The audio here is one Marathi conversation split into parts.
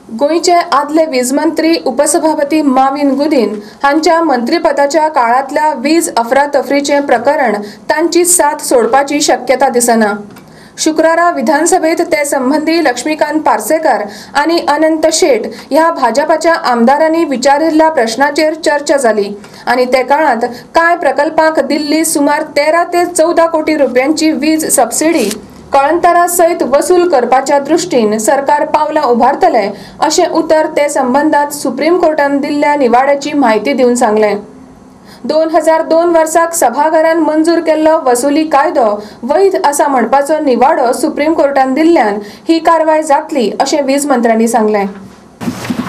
गोयचे आदले वीज मंत्री उपसभापती माविन गुदिन हांच्या मंत्रीपदाच्या काळातल्या वीज अफरातफरीचे प्रकरण तांची साथ सोडपाची शक्यता दिसना। शुक्रारा विधानसभेत ते संबंधी लक्ष्मीकांत पार्सेकर आणि अनंत शेट ह्या भाजपाच्या आमदारांनी विचारिल्ल्या प्रश्नाचेर चर्चा झाली आणि ते काळात काय प्रकल्पांक दिल्ली सुमार 13 ते 14 कोटी रुपयांची वीज सबसिडी कळंतरा सहित वसूल करपाच्या दृष्टीन सरकार पावला उभारतले असे उत्तर ते संबंधात सुप्रीम कोर्टान दिल्ल्या निवाड्याची माहिती दिवन सांगले। 2002 वर्साक सभाघरान मंजूर केल्लो वसुली कायदो वैध असा म्हणपाचो निवाडो सुप्रीम कोर्टान दिल्ल्यान ही कारवाय जातली असे वीज मंत्र्यांनी सांगले।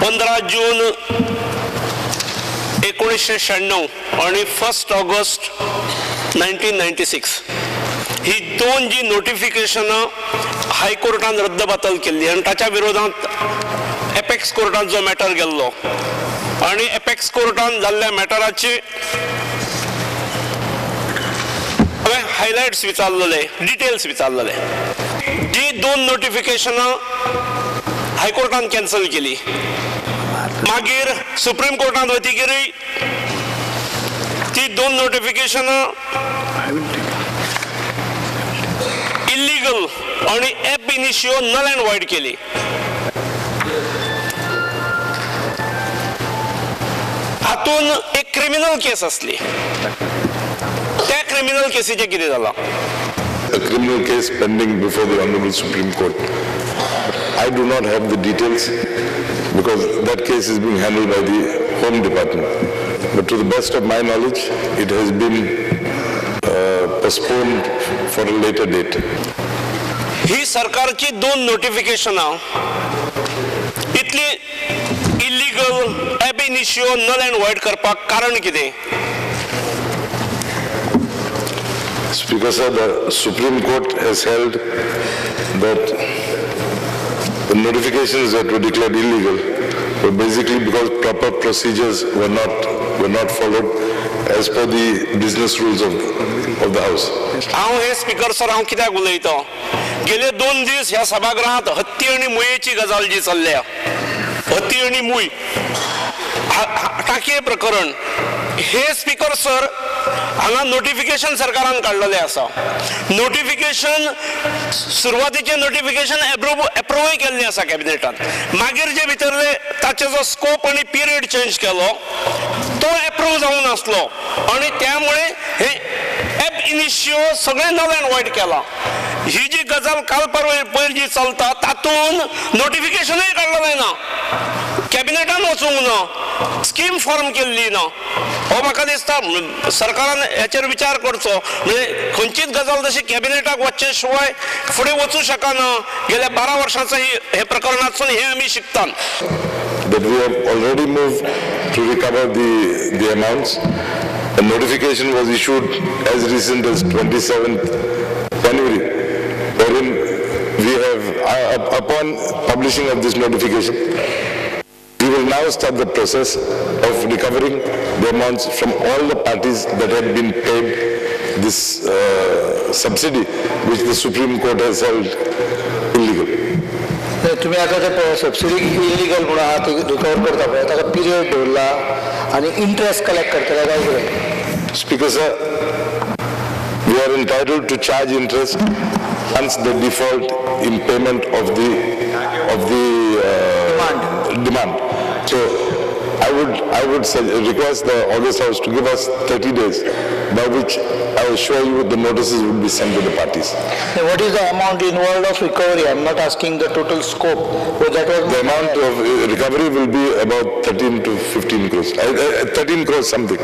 15 जून 1996 आणि 1 ऑगस्ट 1996 ही दोन जी नोटिफिकेशन हायकोर्टान रद्दबातल केली आणि त्याच्या विरोधात एपेक्स कोर्टात जो मॅटर गेल्लो आणि एपेक्स कोर्टान जाल्ल्या मॅटराचे हायलाइट्स विचारलेले, डिटेल्स विचारलेले। जी दोन नोटिफिकेशन हायकोर्टान कॅन्सल केली, मागीर सुप्रीम कोर्टान वयतकीर ती दोन नोटिफिकेशन इल्लीगल आणि ab initio null and void केली। हातून एक क्रिमिनल केस असली, त्या क्रिमिनल केसीचे किती झाला? A criminal case pending before the Honorable Supreme Court. I do not have the details because that case is being handled by the Home Department. But to the best of my knowledge, it has been postponed for a later date. ही सरकारची दोन नोटिफिकेशन इतली illegal ab initio null and void करपाक कारण कितें? Speaker sir, the Supreme Court has held that the notifications that were declared illegal were basically because proper procedures were not followed as per the business rules of the House. हांव हे स्पीकर सर हांव कित्याक उलयता? गेले 2 दीस ह्या सभागृहात हत्ती आणि मुयेची गजाल जी चल्ल्या, हत्ती आणि मुय टाकये प्रकरण, हे स्पीकर सर हांगा नोटिफिकेशन सरकारान काढलेले आसा। नोटिफिकेशन सुरवातीचे नोटिफिकेशन अप्रूव्ह केल्ले आसा कॅबिनेटान, मागीर जे भितरले ताचे जो स्कोप आणि पिरियड चेंज केलो तो अप्रूव्ह जावन नासलो आणि त्यामुळे हे एप इनिशियो सगळे नल अँड वॉइड केला। ही जी गजाल काल परवा जी चलता तातून नोटिफिकेशनय काढलेले ना, कॅबिनेटान वचूंक ना, स्कीम फॉर्म केल्ली ना। हो म्हाका दिसता सरकारान हेचेर विचार करचो, म्हणजे खंयचीच गजाल जशी कॅबिनेटाक वचचे शिवाय फुडें वचूं शकना। गेल्या 12 वर्षांचो हे प्रकरणातसून हे आमी शिकतात। But we have already moved to recover the amounts. A notification was issued as recent as 27th January, wherein we have, upon publishing of this notification, we will now start the process of recovering the amounts from all the parties that had been paid this subsidy, which the Supreme Court has held illegal. तुम्ही आता ते सबसिडी इलिगल म्हणून आहात रिकवर करता पळय ताका पिरियड दवरला आणि इंटरेस्ट कलेक्ट करतले काय कितें? Speaker sir, we are entitled to charge interest once the default in payment of the demand. So I would request the August House to give us 30 days, by which I assure you the notices would be sent to the parties. What is the amount involved of recovery? I'm not asking the total scope. The amount of recovery will be about 13 to 15 crores, 13 crores something.